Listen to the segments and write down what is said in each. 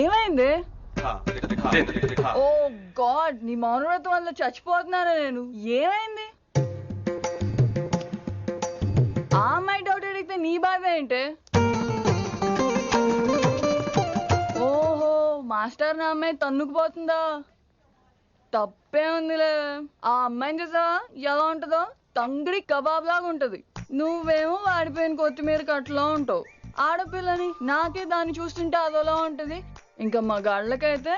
ఏమైంది? ఓ గాడ్, నీ మౌనవ్రతం వల్ల చచ్చిపోతున్నాను నేను. ఏమైంది? ఆ అమ్మాయి డౌట్ అడిగితే నీ బాధ ఏంటి? ఓహో, మాస్టర్ నా అమ్మాయి తన్నుకుపోతుందా? తప్పే ఉందిలే. ఆ అమ్మాయిని చూసా ఎలా ఉంటుందో? తంగిడి కబాబ్ లాగా ఉంటది. నువ్వేమో వాడిపోయిన కొత్తిమీర కట్లా ఉంటావు. ఆడపిల్లని నాకే దాన్ని చూస్తుంటే అదోలా ఉంటది. ఇంకా మగాళ్ళకైతే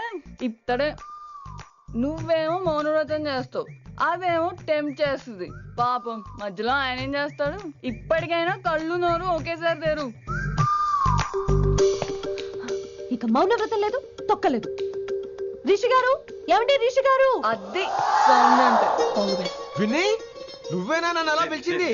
ఇత్తడే. నువ్వేమో మౌనవ్రతం చేస్తావు, అదేమో టెంప్ట్ చేస్తుంది. పాపం మధ్యలో ఆయన ఏం చేస్తాడు? ఇప్పటికైనా కళ్ళు నోరు ఒకేసారి తెరు. ఇక మౌనవ్రతం లేదు, తొక్కలేదు. రిషి గారు, ఏమండి రిషి గారు? అది సౌండ్ అంటే. విని నువ్వేనా నన్ను అలా పిలిచింది?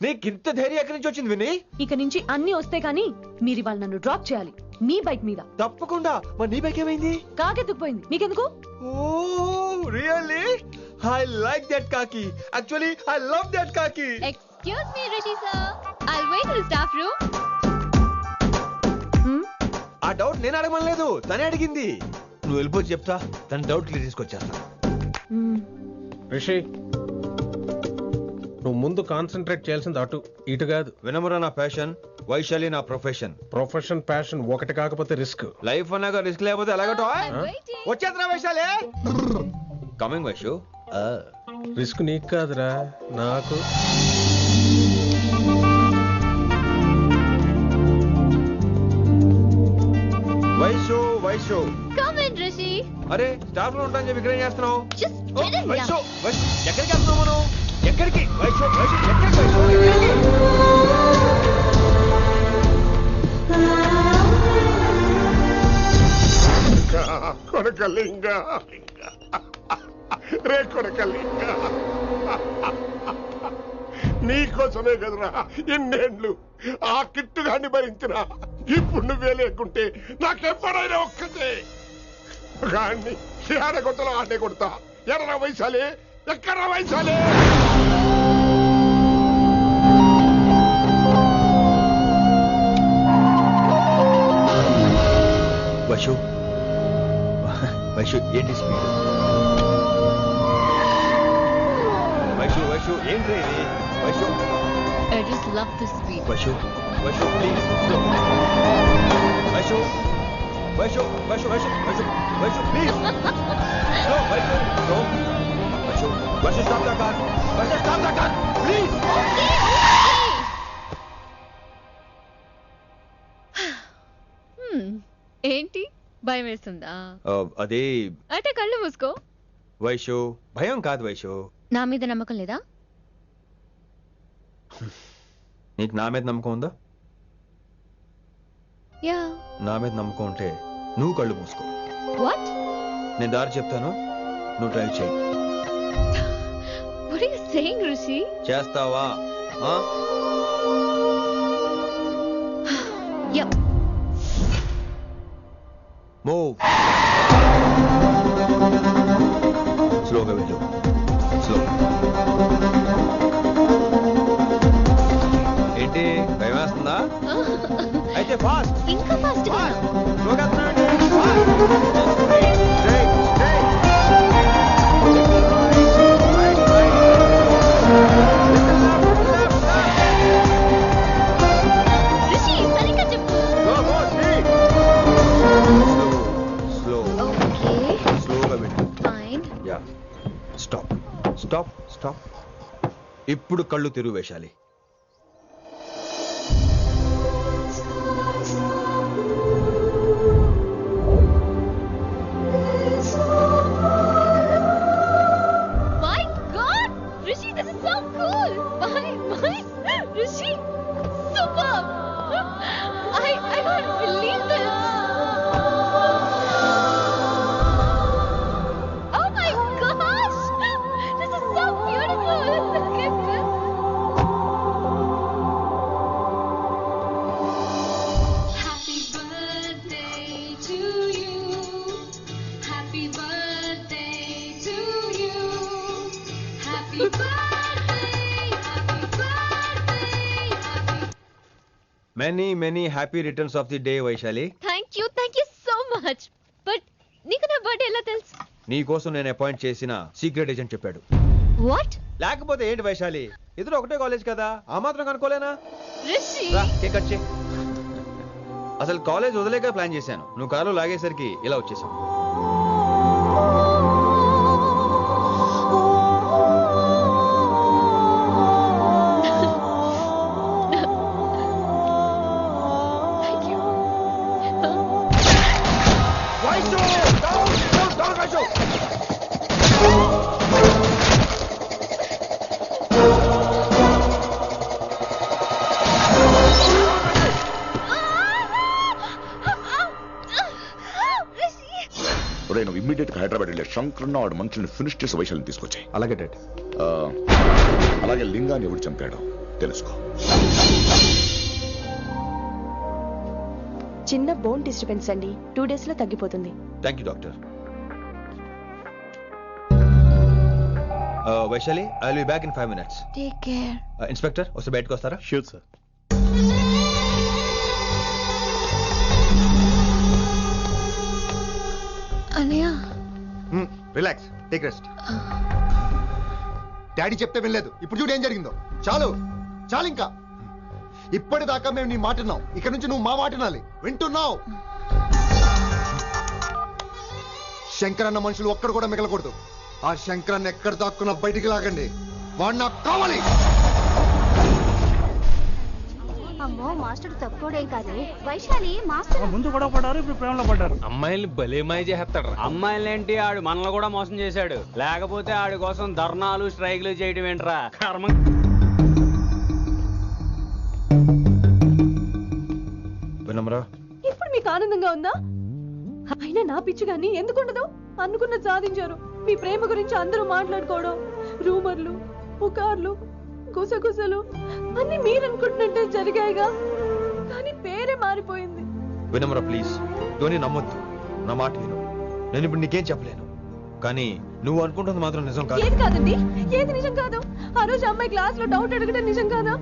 నీకు ఇంత ధైర్యం ఎక్కడి నుంచి వచ్చింది విని? ఇక నుంచి అన్ని వస్తే గానీ మీరు ఇవాళ నన్ను డ్రాప్ చేయాలి మీ బైక్ మీద. తప్పకుండా. మరి నీ బైక్ ఏమైంది? కాకెత్తుకుపోయింది. మీకెందుకు? ఓ రియల్లీ? ఐ లైక్ దట్ కాకి. యాక్చువల్లీ ఐ లవ్ దట్ కాకి. Excuse me, Rishi sir. I'll wait in the staff room. ఆ డౌట్ నేను అడగమనలేదు, తనే అడిగింది. నువ్వు వెళ్ళిపోయి చెప్తా, తన డౌట్ క్లియర్ తీసుకొచ్చేస్తా. రిషి, నువ్వు ముందు కాన్సన్ట్రేట్ చేయాల్సింది అటు ఇటు కాదు. వినమురా నా ప్యాషన్, వైశాలి నా ప్రొఫెషన్. ప్రొఫెషన్ ప్యాషన్ ఒకటి కాకపోతే రిస్క్. లైఫ్ అన్నాక రిస్క్ లేకపోతే ఎలాగటో? Waiting. వచ్చేద్రా వైశాలి. కమింగ్ వైషు. రిస్క్ నీకు కాదురా, నాకు. Vaishu Vaishu. Come in, Rishi. అరే స్టాఫ్ లో ఉంటాను చెప్పి ఇక్కడ ఏం చేస్తున్నావు? Just get in Vaishu here. Vaishu ఎక్కడికి వెళ్తున్నావు మనం? ఎక్కడికి వైషు వైషు ఎక్కడికి వైషు ఎక్కడికి? కొడకలింగ రే కొడకలింగ, నీకోసమే కదరా ఇన్నేండ్లు ఆ కిట్టుగాన్ని భరించిన. ఇప్పుడు నువ్వే లేకుంటే నాకెప్పుడైనా ఒక్కతే గాన్ని ఆడగొట్టలో ఆడే కొడతా. ఎర్ర వైశాలే, ఎక్కడ వైశాలే? వైషు వైషు ఏంటి స్పీడ్? వైషు వైషు ఏంటి ఇది? Vaishu I just love this speed. Vaishu Vaishu please slow. Vaishu Vaishu Vaishu Vaishu Vaishu Vaishu please slow. Vaishu slow. Vaishu Vaishu stop the car. Vaishu stop the car please. ఏంటి భయం వేస్తుందా? అదే అంటే కళ్ళు మూసుకో. వైషు భయం కాదు వైషు. నా మీద నమ్మకం లేదా? నీకు నా మీద నమ్మకం ఉందా? యా. నా మీద నమ్మకం ఉంటే నువ్వు కళ్ళు మూసుకో. వాట్? నేను దారి చెప్తాను, నువ్వు డ్రైవ్ చేయి. What are you saying Rishi? చేస్తావా? యా. మూవ్. స్లోగా వెళ్ళు. స్లో. ఏంటి భయం వేస్తుందా? అయితే ఫాస్ట్. ఇంకా ఫాస్ట్ గా. స్లోగా వెళ్తున్నానండి. Fast. Straight straight. Right right. Rishi సరిగ్గా చెప్పు. Go go speed. Slow. Okay. స్లోగా వెళ్ళు. Fine. Yeah. Stop stop stop. ఇప్పుడు కళ్ళు తెరువు Vaishali. My God! Rishi, this is so cool! My, Rishi, superb! I can't believe this! Oh my gosh! This is so beautiful! Look at this! Many happy returns of the day Vaishali. Thank you so much. But నీకు నా birthday ఎలా తెలుసు? నీ కోసం నేను appoint చేసిన secret agent చెప్పాడు. What? లేకపోతే ఏంటి వైశాలి, ఇద్దరు ఒకటే కాలేజ్ కదా, ఆ మాత్రం కనుక్కోలేనా? రిషి, రా, కేక్ కట్ చేయి. అసలు కాలేజ్ వదిలేక ప్లాన్ చేశాను, నువ్వు కారు లాగేసరికి ఇలా వచ్చేసావు. Thank you. నువ్వు ఇమ్మీడియట్ గా హైదరాబాద్ వెళ్ళే శంకరన్న వాడు మనుషుల్ని ఫినిష్ చేసి వైశాల్ని తీసుకొచ్చాయి. అలాగే డాడ్. అలాగే లింగాన్ని ఎవడు చంపాడో తెలుసుకో. చిన్న బోన్ డిస్టర్బెన్స్ అండి, 2 days లో తగ్గిపోతుంది. Thank you doctor. Vaishali, I will be back in 5 minutes. Take care. Inspector వస్తే బయటకు వస్తారా? Sure sir. అన్నయ్య, రిలాక్స్, టేక్ రెస్ట్. డాడీ చెప్తే వినలేదు, ఇప్పుడు చూడు ఏం జరిగిందో. చాలు చాలు, ఇంకా ఇప్పటిదాకా మేము నీ మాట విన్నాం, ఇక్కడ నుంచి నువ్వు మా మాట వినాలి. వింటున్నావు? శంకరన్న మనుషులు ఒక్కడు కూడా మిగలకూడదు. ఆ శంకరన్న ఎక్కడ దాక్కున్నా బయటికి లాగండి, వాడు నాకు కావాలి. అమ్మో, మాస్టర్ తక్కువడేం కాదు. వైశాలి మాస్టర్ ముందు గొడవ పడ్డారు, ఇప్పుడు ప్రేమలో పడ్డారు. అమ్మాయిల్ని భలే మాయ చేస్తాడు. అమ్మాయిలేంటి, ఆడు మనల్ని కూడా మోసం చేశాడు. లేకపోతే ఆడి కోసం ధర్నాలు స్ట్రైక్లు చేయడం ఏంట్రా కర్మ. వినమ్రా, ఇప్పుడు మీకు ఆనందంగా ఉందా? అయినా నా పిచ్చి గాని ఎందుకుండదు? అనుకున్నది సాధించారు. మీ ప్రేమ గురించి అందరూ మాట్లాడుకోవడం, రూమర్లు, పుకార్లు, గుసగుసలు అన్ని మీరు అనుకుంటున్నట్టే జరిగాయిగా. కానీ పేరే మారిపోయింది. వినమ్రా ప్లీజ్, ధోని నమ్మొద్దు, నా మాట విను. నేను ఇప్పుడు నీకేం చెప్పలేను, కానీ నువ్వు అనుకుంటుంది మాత్రం నిజం కాదు. ఏది కాదండి, ఏది నిజం కాదు? ఆ రోజు అమ్మాయి క్లాస్ లో డౌట్ అడగడం నిజం కాదా?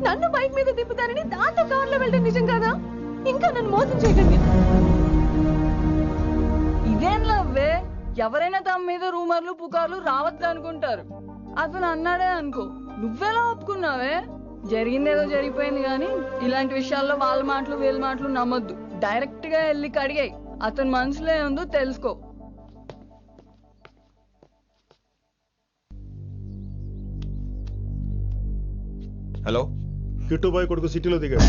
నన్ను బైక్ మీద తిప్పుతారని దాంతో కార్ లో వెళ్ళడం నిజం కాదా? ఇంకా నన్ను మోసం చేయకండి. ఇదేం లవ్వే? ఎవరైనా తమ మీద రూమర్లు పుకార్లు రావద్దు అనుకుంటారు. అతను అన్నాడే అనుకో, నువ్వెలా ఒప్పుకున్నావే? జరిగిందేదో జరిగిపోయింది, కానీ ఇలాంటి విషయాల్లో వాళ్ళ మాటలు వీళ్ళ మాటలు నమ్మొద్దు. డైరెక్ట్ గా వెళ్ళి కడిగాయి, అతని మనసులో ఏముందో తెలుసుకో. హలో, కిట్టుబాయ్ కొడుకు సిటీలో దిగాడు.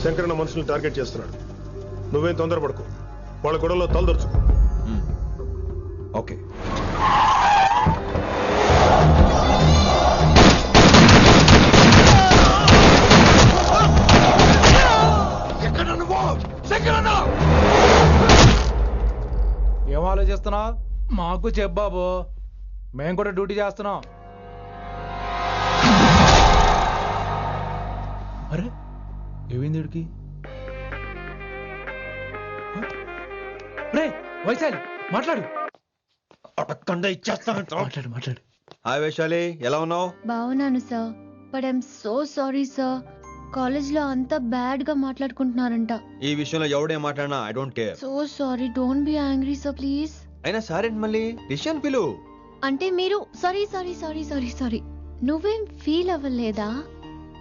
శంకరన్న మనుషుల్ని టార్గెట్ చేస్తున్నాడు. నువ్వేం తొందరపడకు, వాళ్ళ గొడవలో తలదొరుచుకో. ఓకే. ఏం ఆలోచిస్తున్నావు? మాకు చెప్పాబు, మేము కూడా డ్యూటీ చేస్తున్నాం. అరే ఏమైంది వీడికి? రే వైశాలి, మాట్లాడు. మాట్లాడు మాట్లాడు. హాయ్ వైశాలి, ఎలా ఉన్నావు? బాగున్నాను sir, but I'm so sorry sir. College లో అంతా బ్యాడ్ గా మాట్లాడుకుంటున్నారంట. ఈ విషయంలో ఎవడే మాట్లాడినా I don't care. So sorry, don't be angry sir please. అయినా సరే మళ్ళీ డిసిషన్ పిలు. అంటే మీరు sorry sorry sorry sorry sorry నువ్వేం ఫీల్ అవ్వలేదా?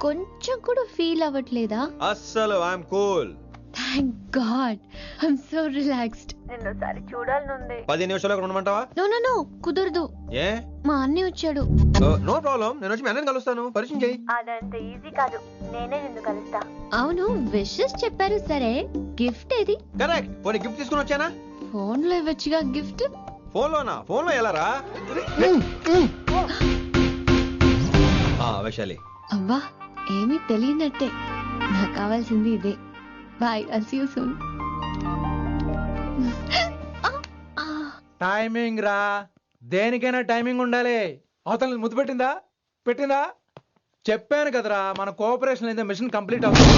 కొంచెం కూడా ఫీల్ అవ్వట్లేదా? అస్సలు I'm cool. Thank God, I'm so relaxed. నిన్నోసారి చూడాలనుంది. 10 నిమిషాలు అక్కడ ఉండమంటావా? నో నో నో, కుదరదు. ఏ? మా అన్నయ్య వచ్చాడు. నో ప్రాబ్లం, నేను వచ్చి మీ అన్నని కలుస్తాను, పరిచయం చేయి. అదంత ఈజీ కాదు, నేనే నిన్ను కలుస్తా. అవును, విషెస్ చెప్పారు సరే, గిఫ్ట్ ఏది? కరెక్ట్, పోనీ గిఫ్ట్ తీసుకుని వచ్చానా? ఫోన్ లో ఇవ్వచ్చుగా గిఫ్ట్. ఫోన్లోనా? ఫోన్లో ఎలా రా? వైశాలి, అవ్వా ఏమీ తెలియనట్టే. నాకు కావాల్సింది ఇదే. Bye, I'll see you soon. Timing రా, దేనికైనా టైమింగ్ ఉండాలి. అవతల ముద్దు పెట్టిందా? పెట్టిందా? చెప్పాను కదరా, మన కోఆపరేషన్ అయితే మిషన్ కంప్లీట్ అవుతుంది.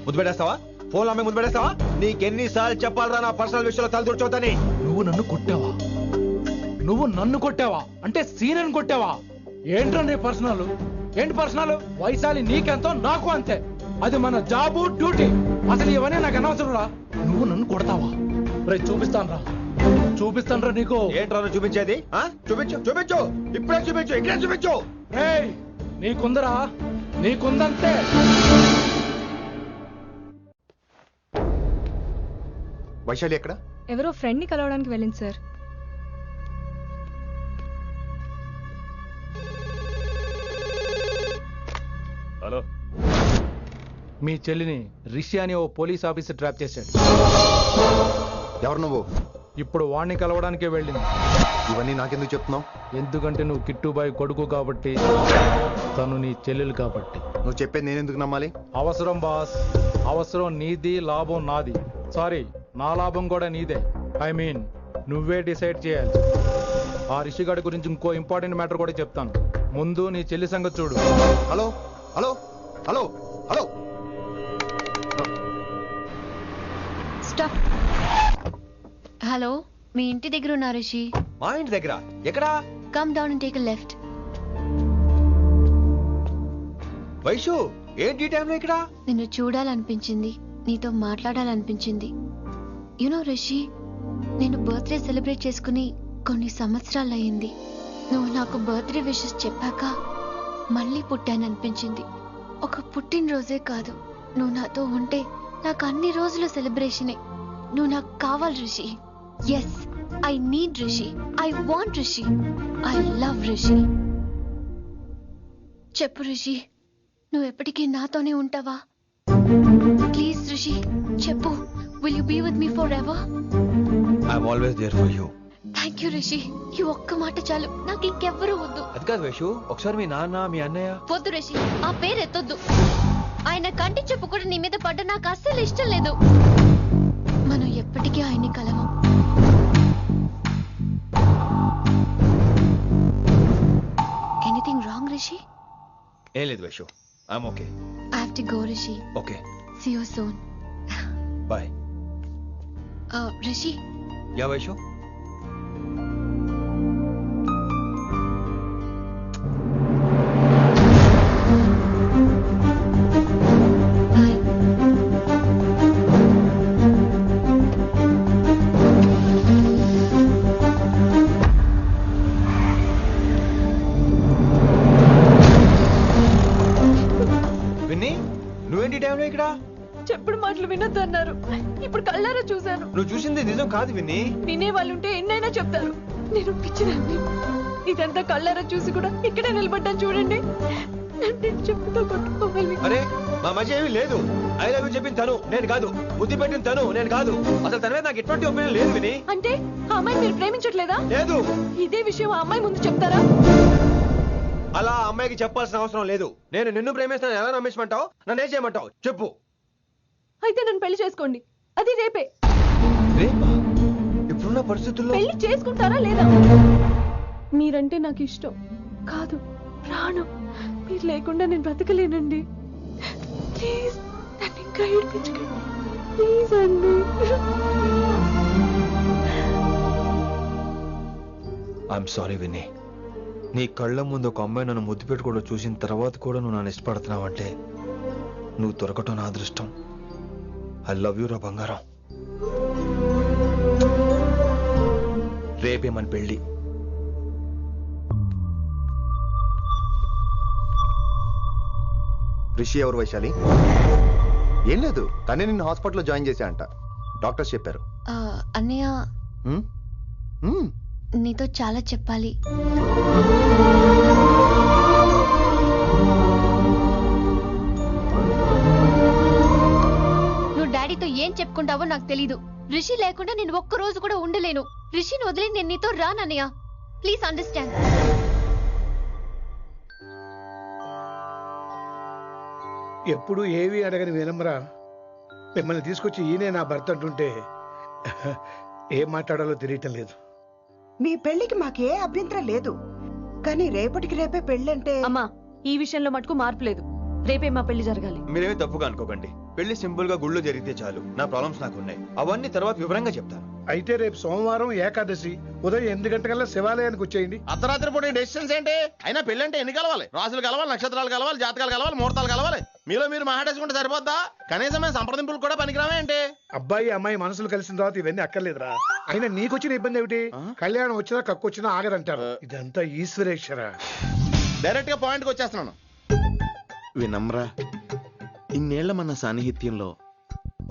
ముద్దు పెట్టేస్తావా? ఫోన్ అమ్మాయి ముద్దు పెట్టేస్తావా? నీకెన్నిసార్లు చెప్పాలరా నా పర్సనల్ విషయంలో తల దూర్చోతని? నువ్వు నన్ను కొట్టావా? నువ్వు నన్ను కొట్టావా? అంటే సీనియర్ కొట్టావా? ఏంట్రా నీ పర్సనల్? ఏంటి పర్సనల్? వైశాలి నీకెంతో నాకు అంతే. అది మన జాబు డ్యూటీ. అసలు ఇవన్నీ నాకు అనవసరం రా. నువ్వు నన్ను కొడతావా? రే చూపిస్తాను రా నీకు. ఏంట్రా నువ్వు చూపించేది? చూపించు చూపించు, ఇప్పుడే చూపించు, ఇక్కడే చూపించు. రేయ్ నీకుందరా, నీకుందంతే. వైశాలి ఎక్కడ? ఎవరో ఫ్రెండ్ ని కలవడానికి వెళ్ళింది సార్. హలో, మీ చెల్లిని రిషి అని ఓ పోలీస్ ఆఫీసర్ ట్రాప్ చేశాడు. ఎవరు నువ్వు? ఇప్పుడు వాణ్ణి కలవడానికే వెళ్ళింది. ఇవన్నీ నాకెందుకు చెప్తున్నావు? ఎందుకంటే నువ్వు కిట్టుబాయ్ కొడుకు కాబట్టి, తను నీ చెల్లెలు కాబట్టి. నువ్వు చెప్పేది నేను ఎందుకు నమ్మాలి? అవసరం బాస్, అవసరం నీది, లాభం నాది. సారీ, నా లాభం కూడా నీదే. ఐ మీన్ నువ్వే డిసైడ్ చేయాలి. ఆ రిషిగాడి గురించి ఇంకో ఇంపార్టెంట్ మ్యాటర్ కూడా చెప్తాను. ముందు నీ చెల్లి సంగతి చూడు. Hello hello hello hello. Stop. Hello, మీ ఇంటి దగ్గర ఉన్నా రిషి? మా ఇంటి దగ్గర ఎక్కడా? Come down and take a left. Vaishu, ఏంటి ఈ టైంలో ఇక్కడ? నిన్ను చూడాలనిపించింది, నీతో మాట్లాడాలనిపించింది. యునో రిషి, నేను బర్త్డే సెలబ్రేట్ చేసుకుని కొన్ని సంవత్సరాలయ్యింది. నువ్వు నాకు బర్త్డే విషెస్ చెప్పాక మళ్ళీ పుట్టాననిపించింది. ఒక పుట్టినరోజే కాదు, నువ్వు నాతో ఉంటే నాకు అన్ని రోజుల సెలబ్రేషనే. నువ్వు నాకు కావాలి Rishi. Yes, I need Rishi, I want Rishi, I love Rishi. చెప్పు రిషి, నువ్వు ఎప్పటికీ నాతోనే ఉంటావా? ప్లీజ్ రిషి చెప్పు. Will you be with me forever? I'm always there for you. Thank you Rishi. ఈ ఒక్క మాట చాలు, నాకు ఇంకెవ్వరూ వద్దు. అది కాదు వైషు, ఒకసారి మీ నాన్న, మీ అన్నయ్య. వద్దు రిషి, ఆ పేరు ఎత్తొద్దు. ఆయన కంటి చెప్పు కూడా నీ మీద పడ్డ నాకు అస్సలు ఇష్టం లేదు. మనం ఎప్పటికీ ఆయన్ని కలవం. Anything wrong Rishi? ఏం లేదు Vaishu, I'm okay. I have to go Rishi. Okay, see you soon. Bye. Rishi, yeah Vaishu. Bye. Vinni, నువ్వేంటి ఈ టైంలో ఇక్కడ? చెప్పుడు మాటలు వినొద్దన్నారు, ఇప్పుడు కళ్ళారా చూశాను. నువ్వు చూసింది నిజం కాదు విన్నీ. వినే వాళ్ళుంటే ఎన్నైనా చెప్తారు. నేను పిచ్చిదాన్ని. ఇదంతా కళ్ళారా చూసి కూడా ఇక్కడే నిలబడ్డాను చూడండి. నన్ను చెప్పుతో కొట్టుకోవాలి. అరే, మా మధ్య ఏమీ లేదు. ఐ లవ్ యూ చెప్పింది తను, నేను కాదు. బుద్ధి పెట్టిన తను, నేను కాదు. అసలు తన మీద నాకు ఎటువంటి ఒపీనియన్ లేదు విని. అంటే ఆ అమ్మాయి మీరు ప్రేమించట్లేదా? లేదు. ఇదే విషయం ఆ అమ్మాయి ముందు చెప్తారా? అలా ఆ అమ్మాయికి చెప్పాల్సిన అవసరం లేదు. నేను నిన్ను ప్రేమిస్తాను, ఎలా నమ్మించమంటావు? నన్ను ఏం చేయమంటావు చెప్పు. అయితే నన్ను పెళ్లి చేసుకోండి, అది రేపే. రేపా? ఇప్పుడున్న పరిస్థితుల్లో పెళ్లి చేసుకుంటారా లేదా? మీరంటే నాకు ఇష్టం కాదు, ప్రాణం. మీరు లేకుండా నేను బ్రతకలేనండి. ప్లీజ్ నన్ను ఇంకా ఏడిపించకండి, ప్లీజ్ అండి. I'm sorry Vinni. నీ కళ్ళ ముందు ఒక అమ్మాయి నన్ను ముద్దు పెట్టుకోవడం చూసిన తర్వాత కూడా నువ్వు నన్ను ఇష్టపడుతున్నావంటే నువ్వు దొరకటం నా అదృష్టం. ఐ లవ్ యూ రా బంగారం. రేపే మన పెళ్ళి. రిషి ఎవరు వైశాలి? ఏం లేదు, తనే నిన్ను హాస్పిటల్లో జాయిన్ చేశా అంట, డాక్టర్స్ చెప్పారు. అన్నయ్య, హ్మ్? హ్మ్. నీతో చాలా చెప్పాలి. నువ్వు డాడీతో ఏం చెప్పుకుంటావో నాకు తెలీదు. రిషి లేకుండా నేను ఒక్క రోజు కూడా ఉండలేను. రిషిని వదిలి నేను నీతో రానన్నయ్య. Please understand. ఎప్పుడు ఏవి అడగని వినమ్రా మిమ్మల్ని తీసుకొచ్చి ఈయనే నా భర్త అంటుంటే ఏం మాట్లాడాలో తెలియటం లేదు. మీ పెళ్లికి మాకే అభ్యంతరం లేదు, కానీ రేపటికి రేపే పెళ్ళంటే. అమ్మా, ఈ విషయంలో మటుకు మార్పు లేదు. రేపే మా పెళ్లి జరగాలి. మీరేమీ తప్పుగా అనుకోకండి. పెళ్లి సింపుల్ గా గుళ్ళో జరిగితే చాలు. నా ప్రాబ్లమ్స్ నాకు ఉన్నాయి, అవన్నీ తర్వాత వివరంగా చెప్తాను. అయితే రేపు సోమవారం ఏకాదశి ఉదయం 8 గంటలకల్లా శివాలయానికి వచ్చేయండి. అర్ధరాత్రి పూట డెసిషన్స్ ఏంటి? అయినా పెళ్ళంటే ఎన్ని కలవాలి? రాసులు కలవాలి, నక్షత్రాలు కలవాలి, జాతకాలు కలవాలి, ముహూర్తాలు కలవాలి. మీలో మీరు మాట్లాడేసుకుంటే సరిపోద్దా? కనీసం మేము సంప్రదింపులు కూడా పనికిరామే అంటే. అబ్బాయి అమ్మాయి మనసులు కలిసిన తర్వాత ఇవన్నీ అక్కర్లేదురా. అయినా నీకొచ్చిన ఇబ్బంది ఏమిటి? కళ్యాణం వచ్చినా కక్కు వచ్చినా ఆగరంటారు. ఇదంతా ఈశ్వరేశ్వర. డైరెక్ట్ గా పాయింట్కి వచ్చేస్తున్నాను. వినమ్రా, ఇన్నేళ్ల మన సాన్నిహిత్యంలో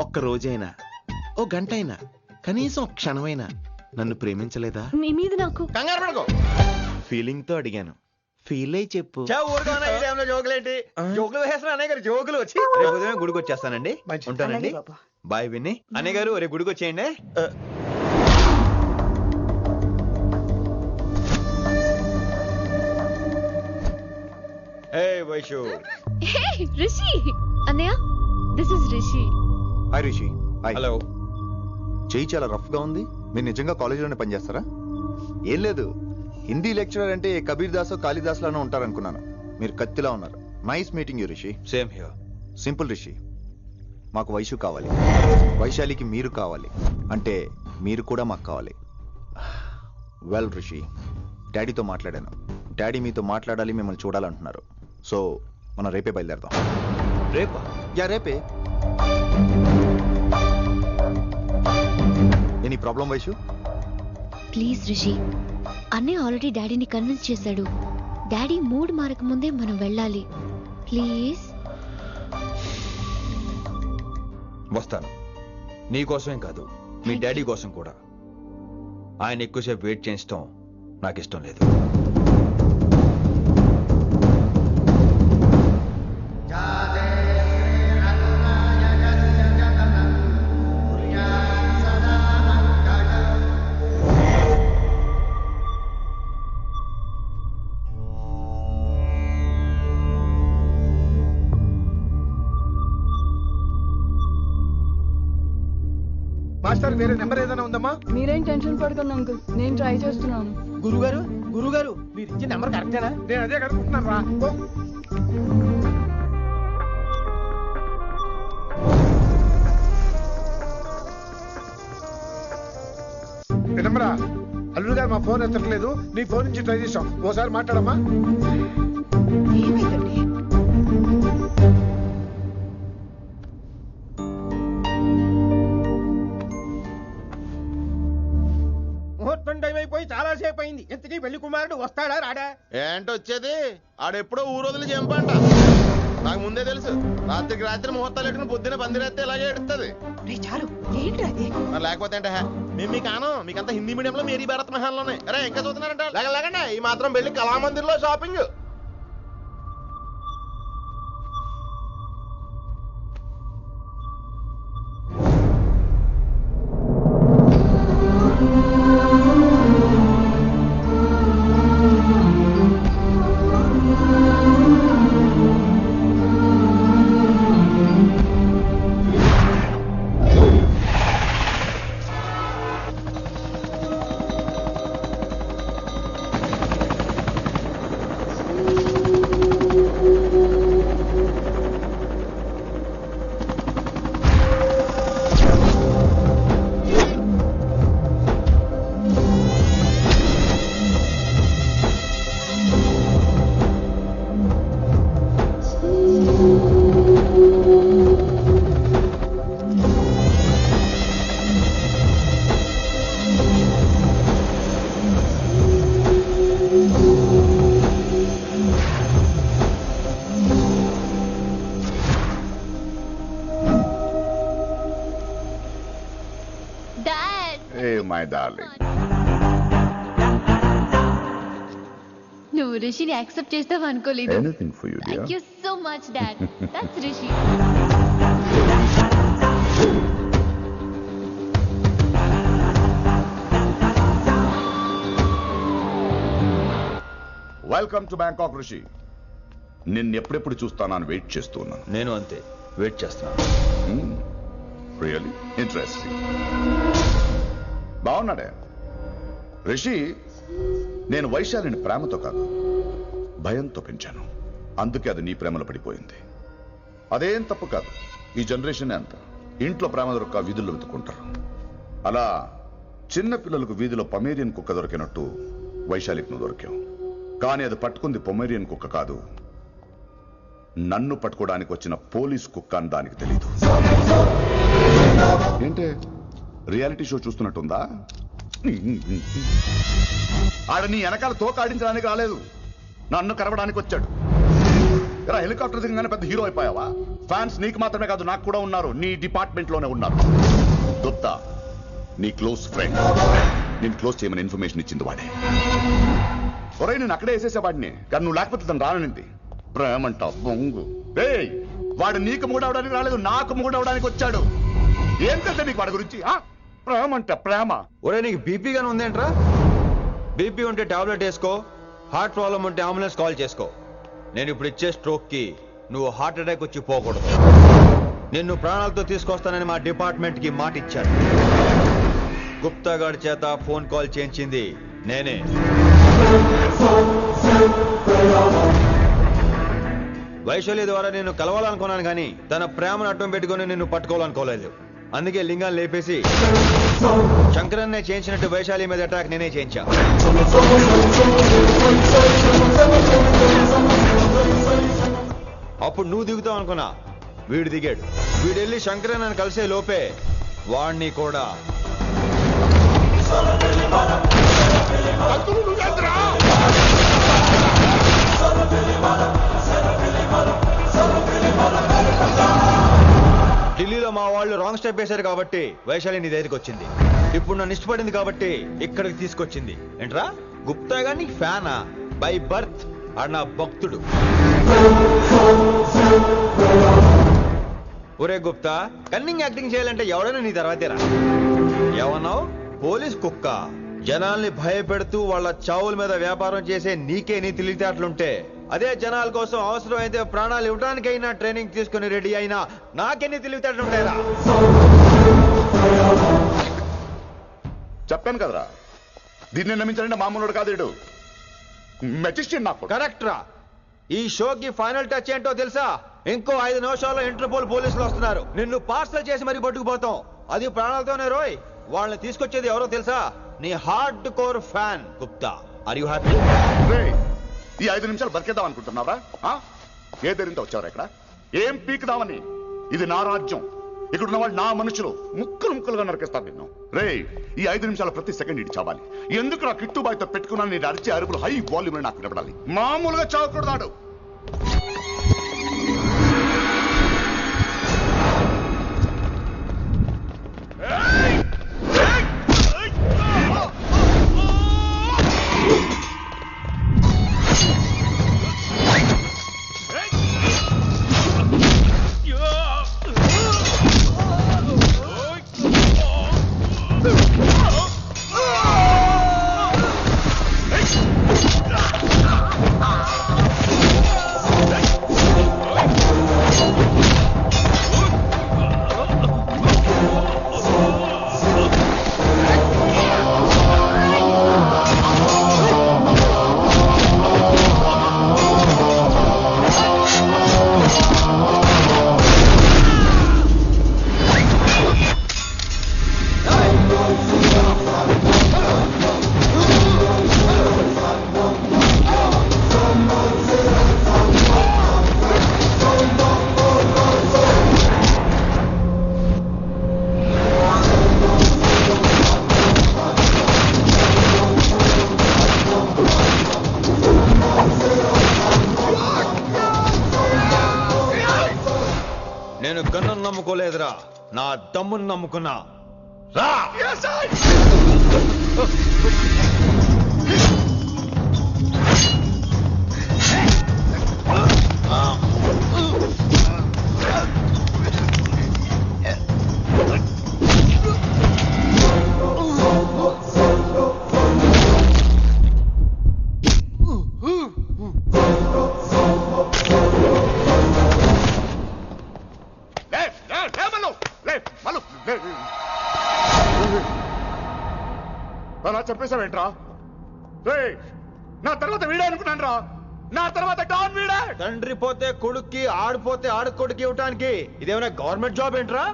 ఒక్క రోజైనా, ఓ గంట అయినా, కనీసం ఒక క్షణమైనా నన్ను ప్రేమించలేదా? మీ మీద నాకు కంగారు పడుకో. ఫీలింగ్ తో అడిగాను, ఫీల్ అయి చెప్పు. జోకులేంటి? జోకులు వేసిన అన్నయ్య గారు జోకులు వచ్చి రేపు ఉదయం గుడికి వచ్చేస్తానండి. ఉంటానండి. బాయ్ విన్ని. అన్నయ్య గారు రేపు గుడికి వచ్చేయండి. వైషు. హే రిషి. అన్నయ్య, this is Rishi. Hi Rishi. Hello. చెయ్యి చాలా రఫ్ గా ఉంది. మీరు నిజంగా కాలేజీలోనే పనిచేస్తారా? ఏం లేదు, హిందీ లెక్చరర్ అంటే కబీర్ దాస్ కాళిదాస్ లానో ఉంటారనుకున్నాను. మీరు కత్తిలా ఉన్నారు. Nice meeting you Rishi. Same here. Simple Rishi, మాకు వైషు కావాలి, వైశాలికి మీరు కావాలి, అంటే మీరు కూడా మాకు కావాలి. వెల్ రిషి, డాడీతో మాట్లాడాను. డాడీ మీతో మాట్లాడాలి, మిమ్మల్ని చూడాలంటున్నారు. సో మనం రేపే బయలుదేరదాం. రేపా? యా రేపే. Any problem Vaishu? Please Rishi, అన్నయ్య ఆల్రెడీ డాడీని కన్విన్స్ చేశాడు. డాడీ మూడ్ మారక ముందే మనం వెళ్ళాలి. ప్లీజ్. వస్తాను. నీ కోసమేం కాదు, మీ డాడీ కోసం కూడా. ఆయన ఎక్కువసేపు వెయిట్ చేయించడం నాకు ఇష్టం లేదు. మాస్టర్ వేరే నెంబర్ ఏదైనా ఉందమ్మా? మీరేం టెన్షన్ పడకండి అంకుల్, నేను ట్రై చేస్తున్నాను. గురుగారు మీరు ఇచ్చిన నెంబర్ కరెక్టేనా? నేను అదే కనుక్కుంటున్నాను రా. వినమ్రా, అల్లుడు గారు మా ఫోన్ ఎత్తట్లేదు. నీ ఫోన్ నుంచి ట్రై చేసాం, ఓసారి మాట్లాడమ్మా. ఏమైందండి? ముహూర్తం టైం అయిపోయి చాలా సేపు అయింది. ఇంతకీ పెళ్లి కుమారుడు వస్తాడా రాడా? ఏంటొచ్చేది, ఆడెప్పుడో ఊరోజులు చెంపంట. నాకు ముందే తెలుసు. రాత్రికి రాత్రి ముహూర్తాలు ఎట్టుకుని పొద్దున పందిరేస్తే ఇలాగే ఎడుతుంది. చాలు, ఏంటి అది? మరి లేకపోతే అంటే మేము మీకు ఆను, మీకంతా హిందీ మీడియంలో మేరీ భారత్ మహాల్లోనే. అరే ఇంకా చూస్తున్నారంట. లేకండి, ఈ మాత్రం పెళ్లి కళామందిర్లో షాపింగ్. నువ్వు రిషిని యాక్సెప్ట్ చేస్తావు అనుకోలేదు. Anything for you, dear. Thank you so much dad. That's Rishi. Welcome to Bangkok Rishi. నిన్నెప్పుడెప్పుడు చూస్తానని వెయిట్ చేస్తూ ఉన్నాను. నేను అంతే వెయిట్ చేస్తున్నాను. Really interesting. బాగున్నాడే రిషి. నేను వైశాలిని ప్రేమతో కాదు, భయంతో పెంచాను. అందుకే అది నీ ప్రేమలో పడిపోయింది. అదేం తప్పు కాదు. ఈ జనరేషన్ అంత ఇంట్లో ప్రేమ దొరక్క వీధుల్లో వెతుక్కుంటారు. అలా చిన్న పిల్లలకు వీధిలో పొమేరియన్ కుక్క దొరికినట్టు వైశాలికి నువ్వు దొరికావు. కానీ అది పట్టుకుంది పొమేరియన్ కుక్క కాదు, నన్ను పట్టుకోవడానికి వచ్చిన పోలీస్ కుక్క అని దానికి తెలీదు. ఏంటే రియాలిటీ షో చూస్తున్నట్టుందా? ఆడ నీ వెనకాల తోక ఆడించడానికి రాలేదు, నన్ను కరవడానికి వచ్చాడు. ఇలా హెలికాప్టర్ దిగగానే పెద్ద హీరో అయిపోయావా? ఫ్యాన్స్ నీకు మాత్రమే కాదు, నాకు కూడా ఉన్నారు, నీ డిపార్ట్మెంట్ లోనే ఉన్నారు. గుప్తా నీ క్లోజ్ ఫ్రెండ్, నేను క్లోజ్ చేయమని ఇన్ఫర్మేషన్ ఇచ్చింది వాడే. ఒరే నేను అక్కడే వేసేసేవాడిని, కానీ నువ్వు లేకపోతే తను రానంది. ప్రేమంట బొంగు. వాడు నీకు మూడవడానికి రాలేదు, నాకు మూడవడానికి వచ్చాడు. ఏం తెలుసా నీకు వాడి గురించి? ప్రేమంట ప్రేమ. ఒరే నీకు బీపీగానే ఉందేంట్రా? బీపీ ఉంటే టాబ్లెట్ వేసుకో, హార్ట్ ప్రాబ్లం ఉంటే అంబులెన్స్ కాల్ చేసుకో. నేను ఇప్పుడు ఇచ్చే స్ట్రోక్ కి నువ్వు హార్ట్ అటాక్ వచ్చి పోకూడదు. నిన్ను ప్రాణాలతో తీసుకొస్తానని మా డిపార్ట్మెంట్ కి మాట ఇచ్చాను. గుప్తా గారి చేత ఫోన్ కాల్ చేయించింది నేనే. వైశాలి ద్వారా నేను కలవాలనుకున్నాను కానీ తన ప్రేమను అడ్డం పెట్టుకుని నిన్ను పట్టుకోవాలనుకోలేదు. అందుకే లింగాన్ని లేపేసి శంకరన్నే చేయించినట్టు వైశాలి మీద అటాక్ నేనే చేయించా. అప్పుడు నువ్వు దిగుతావు అనుకున్నా, వీడు దిగాడు. వీడెళ్ళి శంకరన్నని కలిసే లోపే వాణ్ణి కూడా ఢిల్లీలో మా వాళ్ళు రాంగ్ స్టెప్ వేశారు కాబట్టి వైశాలి నీ దగ్గరికి వచ్చింది. ఇప్పుడు నన్ను ఇష్టపడింది కాబట్టి ఇక్కడికి తీసుకొచ్చింది. ఏంట్రా గుప్తా గాని ఫ్యానా? బై బర్త్ ఆడు నా భక్తుడు. ఒరే గుప్తా, కన్నింగ్ యాక్టింగ్ చేయాలంటే ఎవడైనా నీ తర్వాతేరా. ఏమన్నావు? పోలీస్ కుక్క. జనాల్ని భయపెడుతూ వాళ్ళ చావుల మీద వ్యాపారం చేసే నీకే నీ తెలివితేటలుంటే, అదే జనాల కోసం అవసరం అయితే ప్రాణాలు ఇవ్వడానికైనా ట్రైనింగ్ తీసుకుని రెడీ అయినా నాకెన్ని తెలివితేటలుంటాయిరా? చెప్పాను కదరా, దీన్ని నమ్మించాలంటే మామూలుడు కాదు, మెజిస్టియన్. నాకు కరెక్ట్ రా. ఈ షోకి ఫైనల్ టచ్ ఏంటో తెలుసా? ఇంకో 5 నిమిషాల్లో ఇంటర్పోల్ పోలీసులు వస్తున్నారు. నిన్ను పార్సల్ చేసి మరీ పట్టుకుపోతాం, అది ప్రాణాలతోనే రోయ్. వాళ్ళని తీసుకొచ్చేది ఎవరో తెలుసా? నీ hard core fan Gupta. Are you happy? ఈ 5 నిమిషాలు బతికేద్దాం అనుకుంటున్నావా? ఏ ధైర్యంతో వచ్చారా ఇక్కడ? ఏం పీకుదామని? ఇది నా రాజ్యం, ఇక్కడున్న వాళ్ళు నా మనుషులు. ముక్కలు ముక్కలుగా నరికేస్తాను నిన్ను. ఈ 5 నిమిషాలు ప్రతి సెకండ్ ఇటు చావాలి. ఎందుకు నా కిట్టుబాయితో పెట్టుకున్నాను? నేను అరిచే అరుపులు హై వాల్యూమ్ నాకు వినపడాలి, మామూలుగా చావకూడదాడు. నేను గన్నును నమ్ముకోలేదురా, నా దమ్మును నమ్ముకున్నా. రా! అలా చెప్పేశావేంట్రా? నా తర్వాత వీడే అనుకున్నాను రా, నా తర్వాత డాన్ వీడే. తండ్రి పోతే కొడుక్కి, ఆడిపోతే ఆడకొడుకు ఇవ్వటానికి ఇదేమైనా గవర్నమెంట్ జాబ్ ఏంట్రా?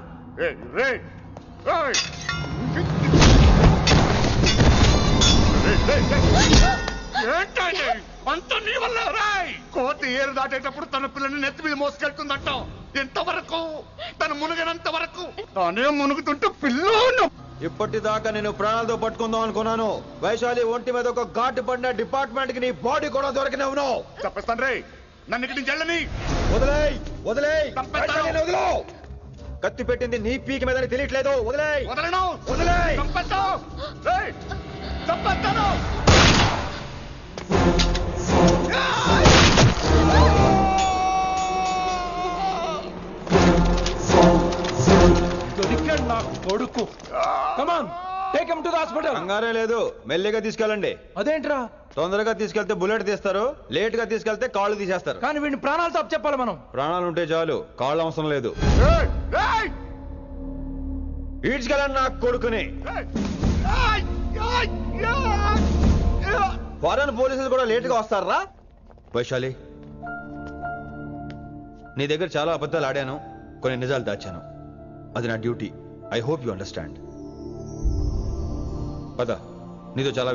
ఏంటండి అంత నీ వల్ల రాయ్. కోతి ఏరు దాటేటప్పుడు తన పిల్లని నెత్తి మీద మోసుకెళ్తుందంట. ఎంతవరకు? తను మునిగినంత వరకు. తానే మునుగుతుంటే పిల్లను ఇప్పటిదాకా నేను ప్రాణాలతో పట్టుకుందాం అనుకున్నాను. వైశాలి ఒంటి మీద ఒక ఘాటు పడిన డిపార్ట్మెంట్ కి నీ బాడీ కూడా దొరికినవును. తప్పిస్తాను రే, నన్ను ఇక్కడి నుంచి వెళ్ళని. వదిలేయ్ వదిలేయ్, వైశాలిని వదిలో. కత్తి పెట్టింది నీ పీక మీద తెలియట్లేదు. వదిలేయ్. వదలను. వదిలేయ్. చంపేస్తాను. రేయ్, చంపేస్తాను. దొరికాడు నా కొడుకు. Come on, take him to the hospital. కంగారే లేదు, మెల్లిగా తీసుకెళ్ళండి. అదేంట్రా, తొందరగా తీసుకెళ్తే బుల్లెట్ తీస్తారు, లేట్ గా తీసుకెళ్తే కాళ్ళు తీసేస్తారు. కానీ వీడిని ప్రాణాలతో అప్పు చెప్పాలి మనం. ప్రాణాలు ఉంటే చాలు, కాళ్ళు అవసరం లేదు. ఈడ్చుకెళ్ళండి నా కొడుకుని. ఫారెన్ పోలీసులు కూడా లేట్ గా వస్తారా? వైశాలి, నీ దగ్గర చాలా అబద్ధాలు ఆడాను, కొన్ని నిజాలు దాచాను. అది నా duty. I hope you understand. పద, నీతో చాలా